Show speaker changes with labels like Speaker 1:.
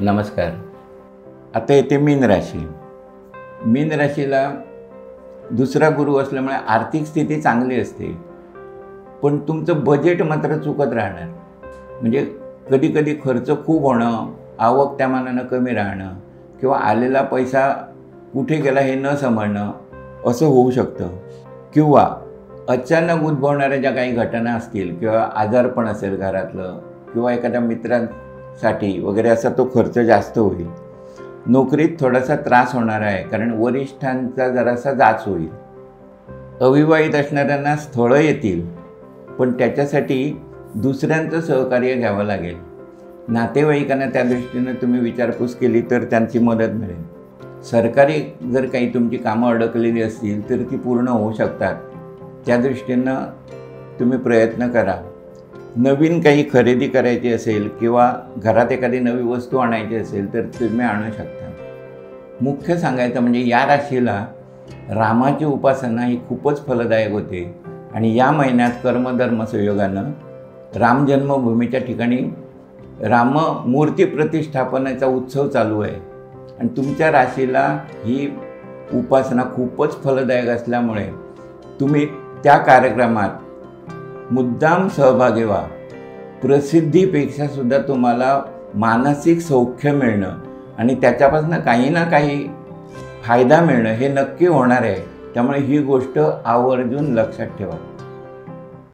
Speaker 1: नमस्कार. आता येते मीन राशी. मीन राशीला दुसरा गुरु असल्यामुळे आर्थिक स्थिती चांगली असते, पण तुमचं बजेट मात्र चुकत राहणार. म्हणजे कधी कधी खर्च खूप होणं, आवक त्या मानानं कमी राहणं किंवा आलेला पैसा कुठे गेला हे न समजणं असं होऊ शकतं. किंवा अचानक उद्भवणाऱ्या ज्या काही घटना असतील किंवा आजारपण असेल घरातलं किंवा एखाद्या मित्रांसाठी वगैरे असा तो खर्च जास्त होईल. नोकरीत थोडासा त्रास होणार आहे, कारण वरिष्ठांचा जरासा जाच होईल. अविवाहित असणाऱ्यांना स्थळं येतील, पण त्याच्यासाठी दुसऱ्यांचं सहकार्य घ्यावं लागेल. नातेवाईकांना त्या दृष्टीनं तुम्ही विचारपूस केली तर त्यांची मदत मिळेल. सरकारी जर काही तुमची कामं अडकलेली असतील तर ती पूर्ण होऊ शकतात. त्या दृष्टीनं तुम्ही प्रयत्न करा. नवीन काही खरेदी करायची असेल किंवा घरात एखादी नवी वस्तू आणायची असेल तर तुम्ही आणू शकता. मुख्य सांगायचं म्हणजे या राशीला रामाची उपासना ही खूपच फलदायक होते आणि या महिन्यात कर्मधर्म संयोगानं राम जन्मभूमीच्या ठिकाणी राममूर्ती प्रतिष्ठापनेचा उत्सव चालू आहे आणि तुमच्या राशीला ही उपासना खूपच फलदायक असल्यामुळे तुम्ही त्या कार्यक्रमात मुद्दाम सहभागी व्हा. प्रसिद्धीपेक्षा सुद्धा तुम्हाला मानसिक सौख्य मिळणं आणि त्याच्यापासून काही ना काही फायदा मिळणं हे नक्की होणार आहे. त्यामुळे ही गोष्ट आवर्जून लक्षात ठेवा.